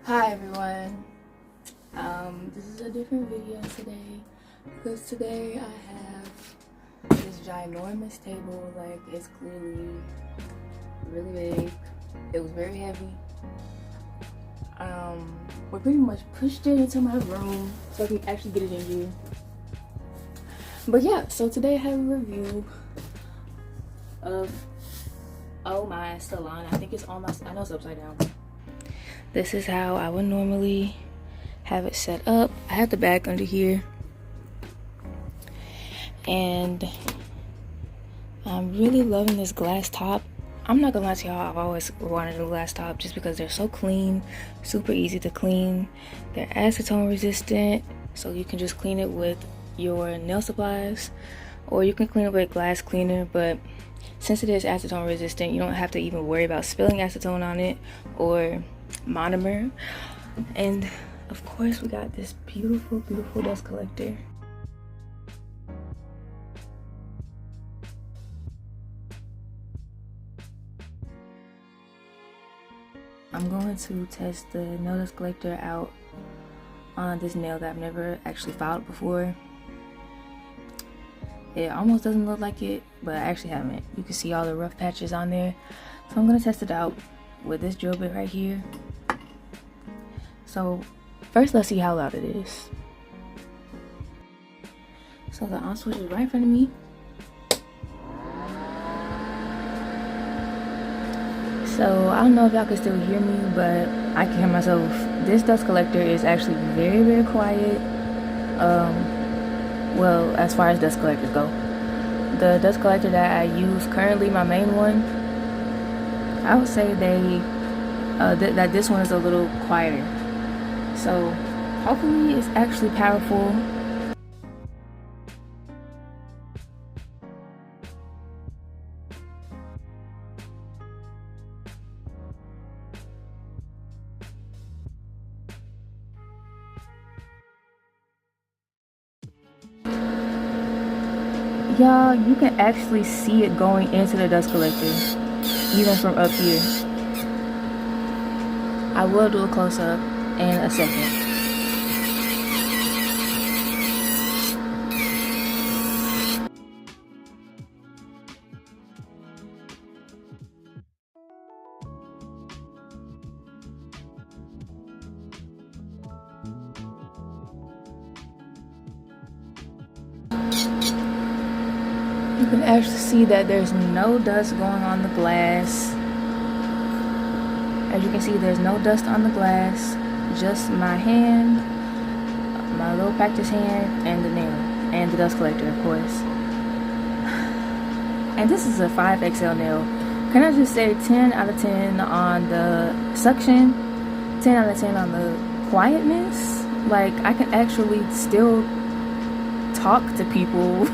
Hi everyone. This is a different video today because today I have this ginormous table. Like, it's clearly really big. It was very heavy. We pretty much pushed it into my room so I can actually get it in here. But yeah, so today I have a review of OmySalon. I think it's I know it's upside down. This is how I would normally have it set up. I have the bag under here. And I'm really loving this glass top. I'm not gonna lie to y'all, I've always wanted a glass top just because they're so clean, super easy to clean. They're acetone resistant, so you can just clean it with your nail supplies, or you can clean it with glass cleaner. But since it is acetone resistant, you don't have to even worry about spilling acetone on it or monomer. And of course we got this beautiful dust collector. I'm going to test the nail dust collector out on this nail that I've never actually filed before. It almost doesn't look like it, but I actually haven't. You can see all the rough patches on there. So I'm gonna test it out with this drill bit right here. So first, let's see how loud it is. So the on switch is right in front of me. So I don't know if y'all can still hear me, but I can hear myself. This dust collector is actually very quiet. Well, as far as dust collectors go, the dust collector that I use currently, my main one, I would say that this one is a little quieter. So hopefully it's actually powerful. Y'all, you can actually see it going into the dust collector, even from up here. I will do a close-up in a second. You can actually see that there's no dust going on the glass. As you can see, there's no dust on the glass, just my hand, my little practice hand, and the nail, and the dust collector, of course. And this is a 5XL nail. Can I just say 10 out of 10 on the suction, 10 out of 10 on the quietness? Like, I can actually still talk to people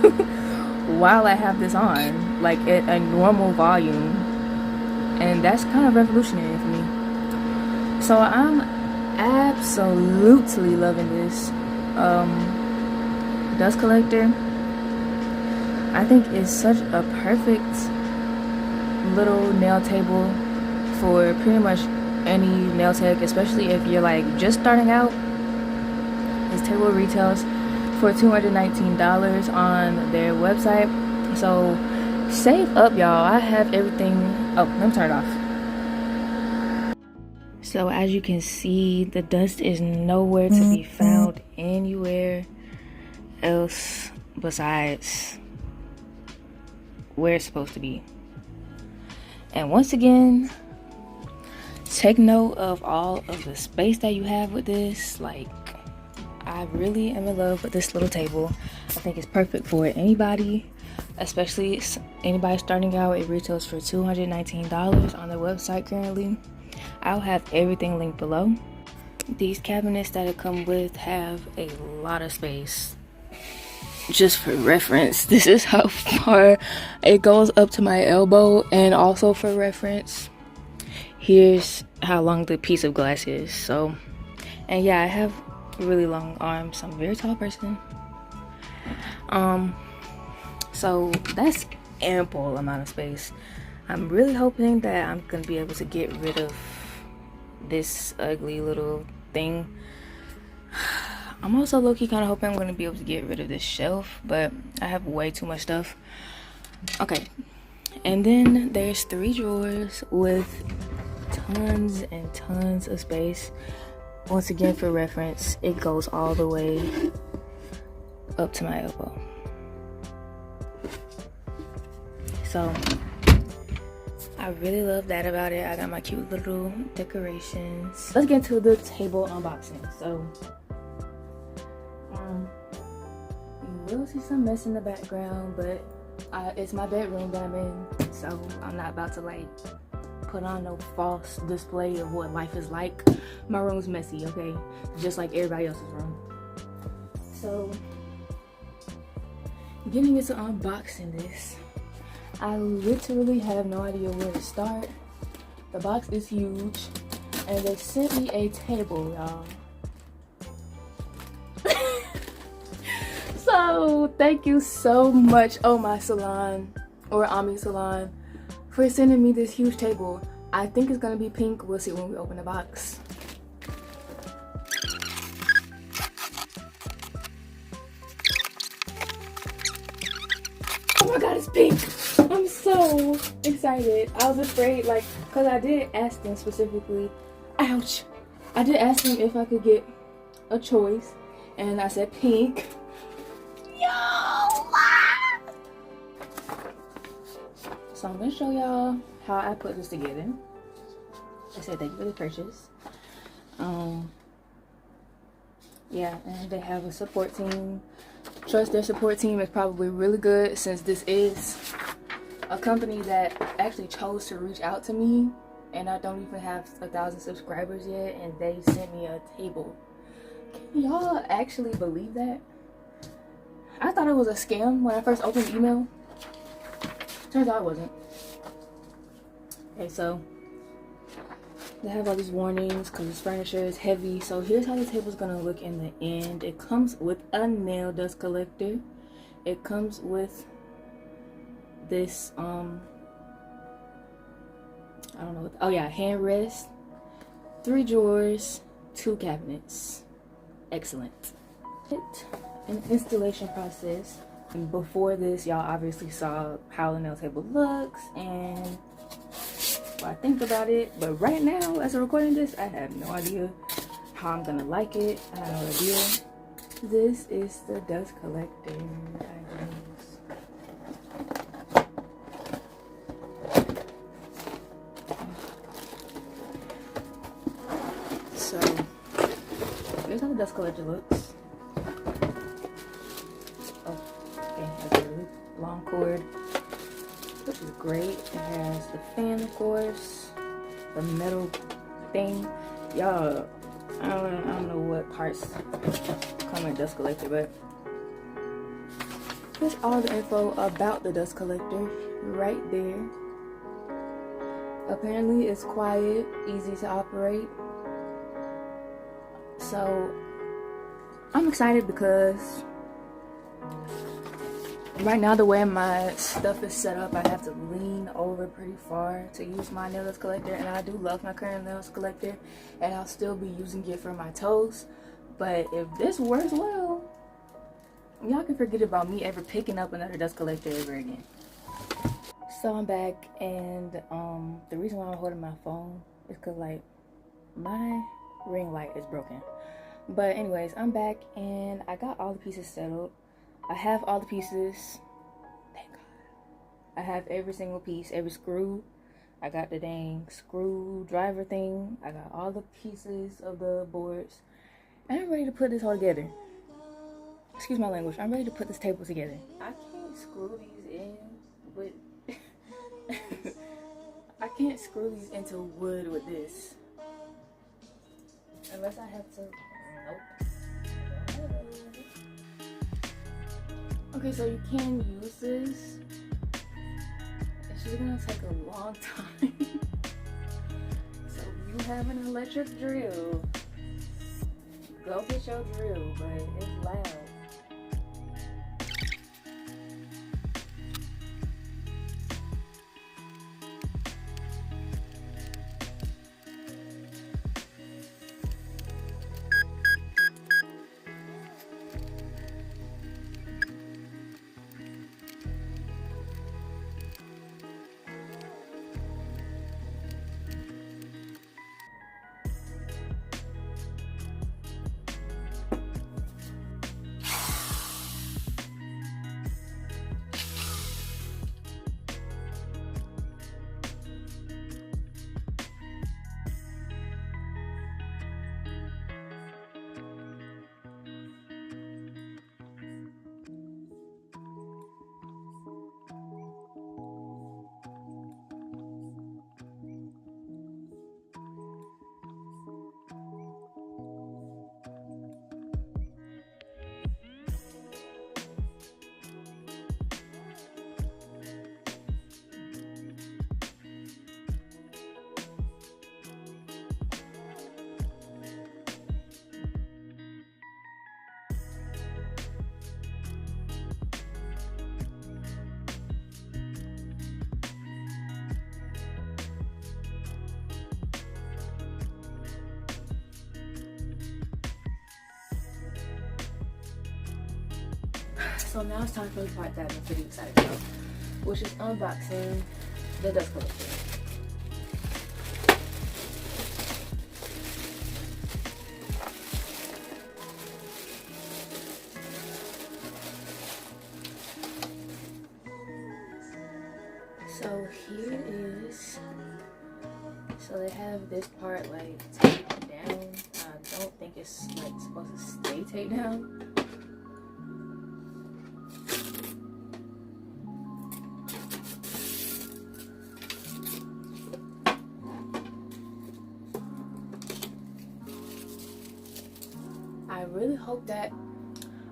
while I have this on, like at a normal volume, and that's kind of revolutionary for me. So I'm absolutely loving this dust collector. I think it's such a perfect little nail table for pretty much any nail tech, especially if you're like just starting out. This table retails for $219 on their website. So save up, y'all. I have everything. Oh, let me turn it off. So as you can see, the dust is nowhere to be found anywhere else besides where it's supposed to be. And once again, take note of all of the space that you have with this. Like, I really am in love with this little table. I think it's perfect for anybody, especially anybody starting out. It retails for $219 on their website currently. I'll have everything linked below. These cabinets that it come with have a lot of space. Just for reference, this is how far it goes up to my elbow, and also for reference, here's how long the piece of glass is. So, and yeah, I have really long arms. I'm a very tall person. So that's ample amount of space. I'm really hoping that I'm gonna be able to get rid of this ugly little thing. I'm also low-key kind of hoping I'm going to be able to get rid of this shelf, but I have way too much stuff. Okay, and then there's 3 drawers with tons and tons of space. Once again, for reference, it goes all the way up to my elbow. So I really love that about it. I got my cute little decorations. Let's get into the table unboxing. So you will see some mess in the background, but it's my bedroom that I'm in, so I'm not about to like put on no false display of what life is like. My room's messy, okay? Just like everybody else's room. So getting into unboxing this, I literally have no idea where to start. The box is huge, and they sent me a table, y'all. So thank you so much, OmySalon or OmySalon, for sending me this huge table. I think it's gonna be pink. We'll see when we open the box. Oh my god, it's pink! I'm so excited. I was afraid, like, because I did ask them specifically. Ouch! I did ask them if I could get a choice, and I said pink. So I'm gonna show y'all how I put this together. I said thank you for the purchase. Yeah, and they have a support team. Trust their support team is probably really good, since this is a company that actually chose to reach out to me, and I don't even have 1,000 subscribers yet, and they sent me a table. Can y'all actually believe that? I thought it was a scam when I first opened the email. Turns out it wasn't. Okay, so they have all these warnings because this furniture is heavy. So here's how the table's gonna look in the end. It comes with a nail dust collector. It comes with this I don't know what, oh yeah, hand rest, 3 drawers, 2 cabinets. Excellent. An installation process. And before this, y'all obviously saw how the nail table looks and what I think about it. But right now, as I'm recording this, I have no idea how I'm gonna like it. I have no idea. This is the dust collector, I guess. So here's how the dust collector looks. Long cord, which is great. It has the fan, of course, the metal thing. Y'all, I don't know what parts come in dust collector, but here's all the info about the dust collector right there. Apparently it's quiet, easy to operate. So I'm excited because right now, the way my stuff is set up, I have to lean over pretty far to use my nail dust collector, and I do love my current nail dust collector, and I'll still be using it for my toes. But if this works well, y'all can forget about me ever picking up another dust collector ever again. So I'm back, and the reason why I'm holding my phone is because, like, my ring light is broken. But anyways, I'm back, and I got all the pieces settled. I have all the pieces. Thank God. I have every single piece, every screw. I got the dang screwdriver thing. I got all the pieces of the boards. And I'm ready to put this all together. Excuse my language. I'm ready to put this table together. I can't screw these in with... I can't screw these into wood with this. Unless I have to... Nope. Okay, so you can use this. It's just gonna take a long time. So if you have an electric drill, go get your drill, but it's loud. So now it's time for the part that I'm pretty excited about, which is unboxing the dust collector. So here it is. So they have this part like taped down. I don't think it's like supposed to stay taped down.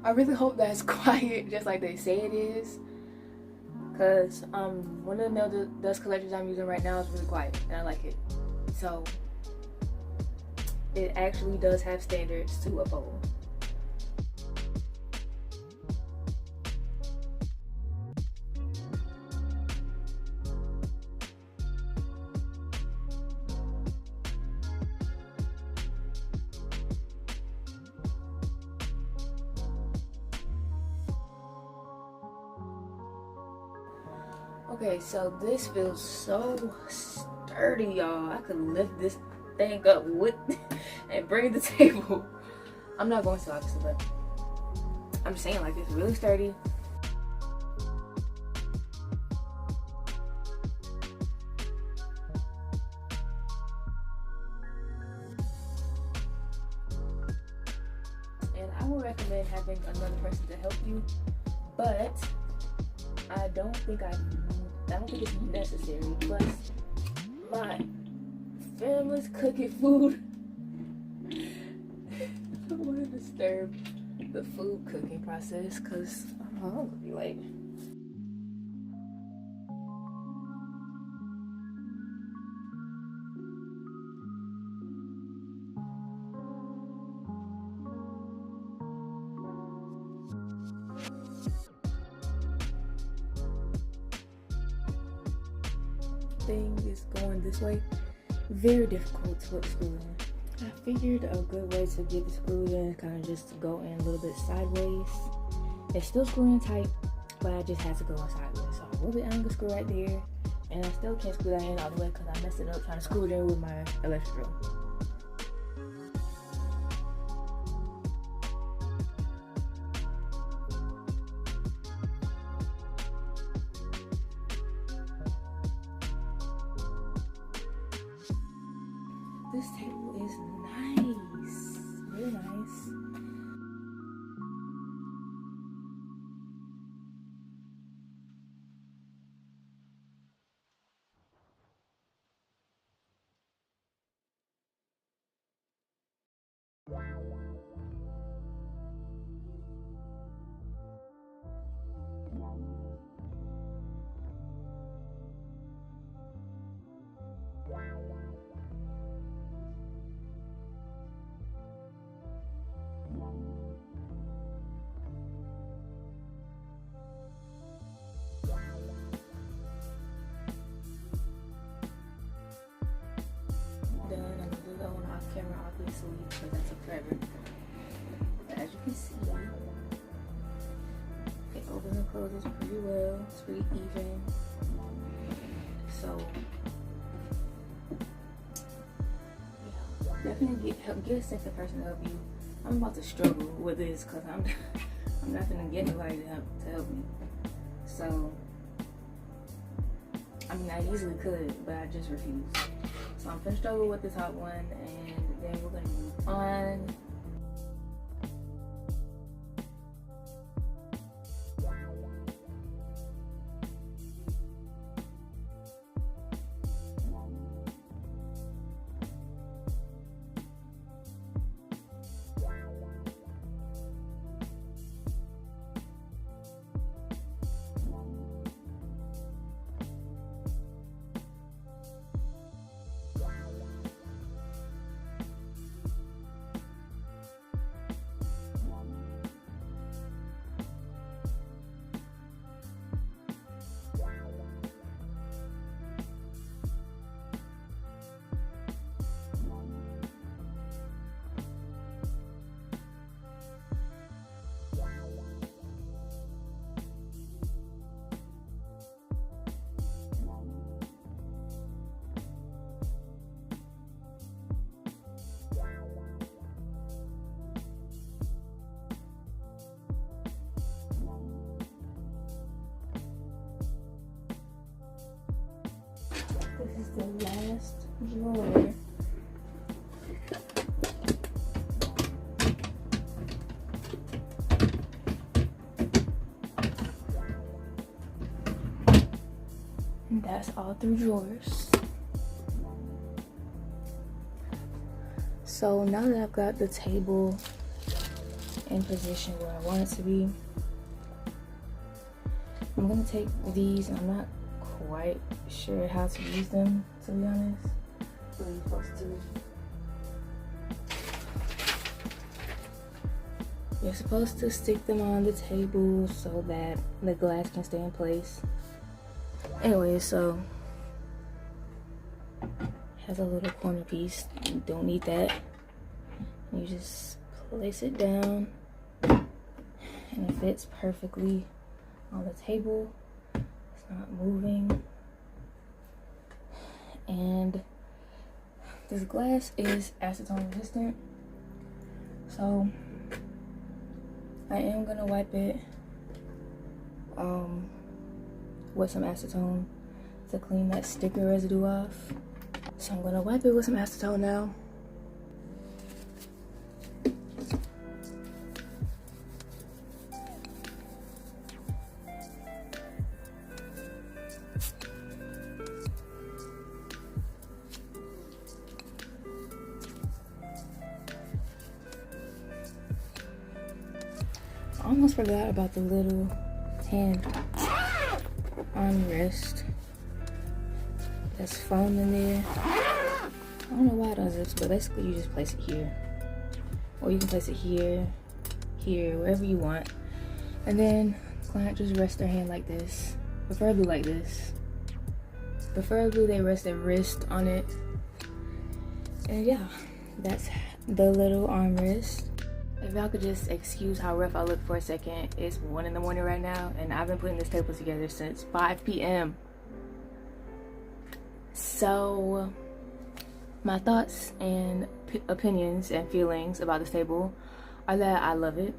I really hope that's quiet just like they say it is. Cause one of the nail dust collectors I'm using right now is really quiet and I like it. So it actually does have standards to uphold. Okay, so this feels so sturdy, y'all. I could lift this thing up with and bring the table. I'm not going to, obviously, but I'm just saying, like, it's really sturdy. And I would recommend having another person to help you, but I don't think it's necessary. Plus, my family's cooking food. I don't want to disturb the food cooking process because I'm hungry. Like, thing is going this way. Very difficult to put the screw in. I figured a good way to get the screw in is kind of just to go in a little bit sideways. It's still screwing tight, but I just had to go in sideways. So a little bit angle screw right there, and I still can't screw that in all the way because I messed it up trying to screw it in with my electric drill. This table is nice, really nice. Done. I'm gonna do that one off camera, obviously, because that took forever. But as you can see, it opens and closes pretty well. It's pretty even. So, yeah, definitely get a second person to help you. I'm about to struggle with this because I'm not gonna get anybody to help me. So, I mean, I easily could, but I just refuse. So I'm gonna struggle with the top one, and then we're gonna move on. the last drawer. And that's all 3 drawers. So now that I've got the table in position where I want it to be, I'm gonna take these, and I'm not quite sure how to use them, to be honest. What are you supposed to do? You're supposed to stick them on the table so that the glass can stay in place. Anyway, so it has a little corner piece. You don't need that. You just place it down and it fits perfectly on the table. It's not moving. And this glass is acetone resistant, so I am gonna wipe it with some acetone to clean that sticker residue off. So I'm gonna wipe it with some acetone now. I almost forgot about the little hand armrest that's foam in there. I don't know why it does this, but basically you just place it here, or you can place it here, here, wherever you want, and then the client just rests their hand like this, preferably like this. Preferably they rest their wrist on it, and yeah, that's the little armrest. If y'all could just excuse how rough I look for a second, it's 1 in the morning right now, and I've been putting this table together since 5 p.m. So my thoughts and opinions and feelings about this table are that I love it.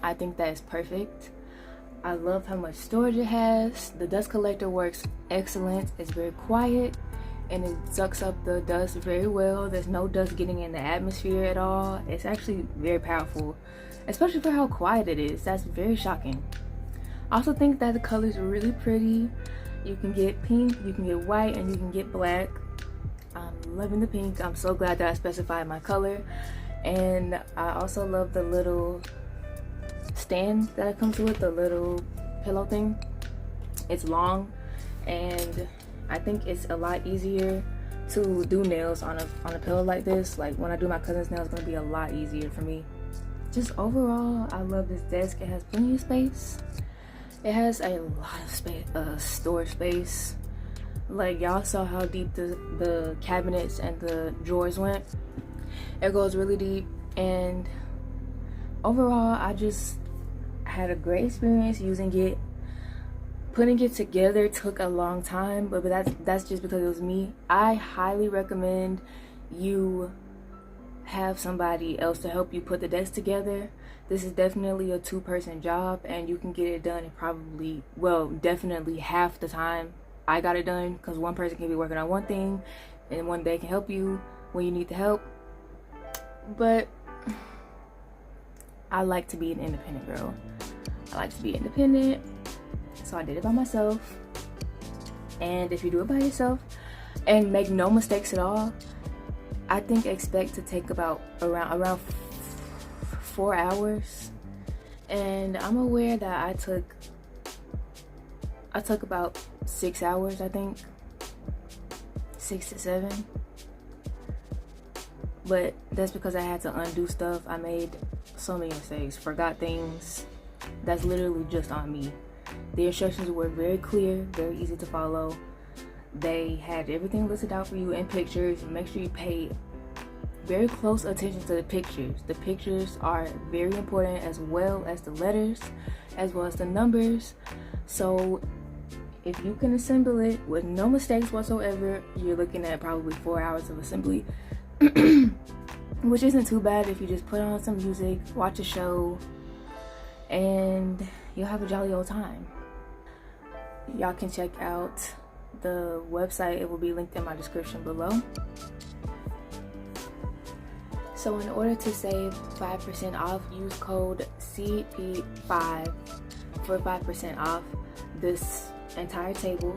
I think that it's perfect. I love how much storage it has. The dust collector works excellent. It's very quiet and it sucks up the dust very well. There's no dust getting in the atmosphere at all. It's actually very powerful, especially for how quiet it is. That's very shocking. I also think that the colors are really pretty. You can get pink, you can get white, and you can get black. I'm loving the pink. I'm so glad that I specified my color. And I also love the little stand that it comes with, the little pillow thing. It's long, and I think it's a lot easier to do nails on a pillow like this. Like when I do my cousin's nails, it's gonna be a lot easier for me. Just overall, I love this desk. It has plenty of space. It has a lot of space, storage space. Like y'all saw how deep the cabinets and the drawers went. It goes really deep, and overall, I just had a great experience using it. Putting it together took a long time, but that's just because it was me. I highly recommend you have somebody else to help you put the desk together. This is definitely a 2-person job, and you can get it done in probably, well, definitely half the time I got it done, because one person can be working on one thing and one day can help you when you need the help. But I like to be an independent girl. I like to be independent. So I did it by myself. And if you do it by yourself and make no mistakes at all, I think expect to take about around 4 hours. And I'm aware that I took about 6 hours, I think. 6 to 7. But that's because I had to undo stuff. I made so many mistakes, forgot things. That's literally just on me. The instructions were very clear, very easy to follow. They had everything listed out for you in pictures. Make sure you pay very close attention to the pictures. The pictures are very important, as well as the letters, as well as the numbers. So if you can assemble it with no mistakes whatsoever, you're looking at probably 4 hours of assembly, which isn't too bad if you just put on some music, watch a show, and you'll have a jolly old time. Y'all can check out the website, it will be linked in my description below. So in order to save 5% off, use code CP5 for 5% off this entire table.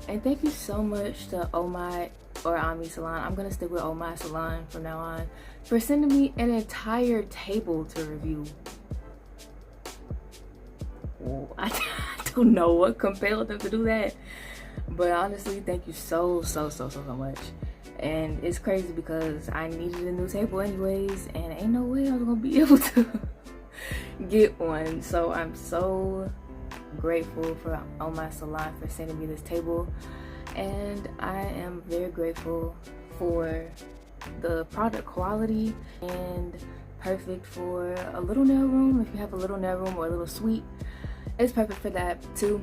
And thank you so much to OmySalon. I'm gonna stick with OmySalon from now on, for sending me an entire table to review. I don't know what compelled them to do that, but honestly, thank you so much. And it's crazy because I needed a new table anyways, and ain't no way I was gonna be able to get one. So I'm so grateful for OmySalon for sending me this table, and I am very grateful for the product quality, and perfect for a little nail room. If you have a little nail room or a little suite, it's perfect for that too.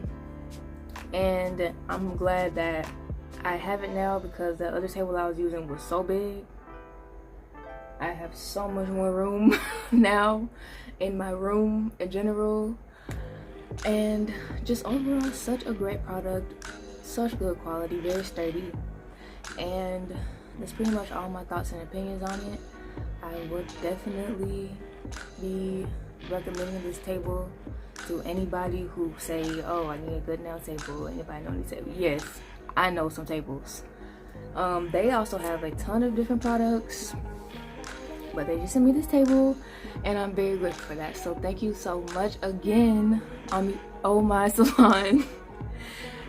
And I'm glad that I have it now, because the other table I was using was so big. I have so much more room now in my room in general. And just overall, such a great product, such good quality, very sturdy. And that's pretty much all my thoughts and opinions on it. I would definitely be recommending this table to anybody who say, oh, I need a good nail table. Anybody know any table? Yes, I know some tables. They also have a ton of different products, but they just sent me this table, and I'm very grateful for that. So thank you so much again, OmySalon.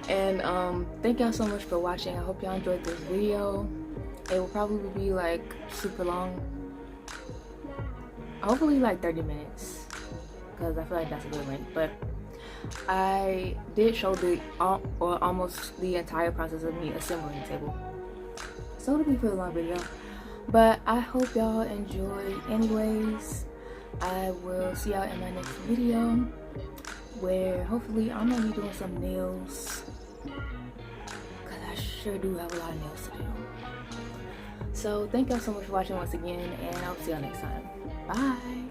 And thank y'all so much for watching. I hope y'all enjoyed this video. It will probably be like super long, hopefully like 30 minutes, because I feel like that's a good length. But I did show the or almost the entire process of me assembling the table, so it'll be a pretty long video. But I hope y'all enjoyed anyways. I will see y'all in my next video, where hopefully I'm gonna be doing some nails, because I sure do have a lot of nails to do. So thank y'all so much for watching once again, and I'll see y'all next time. Bye.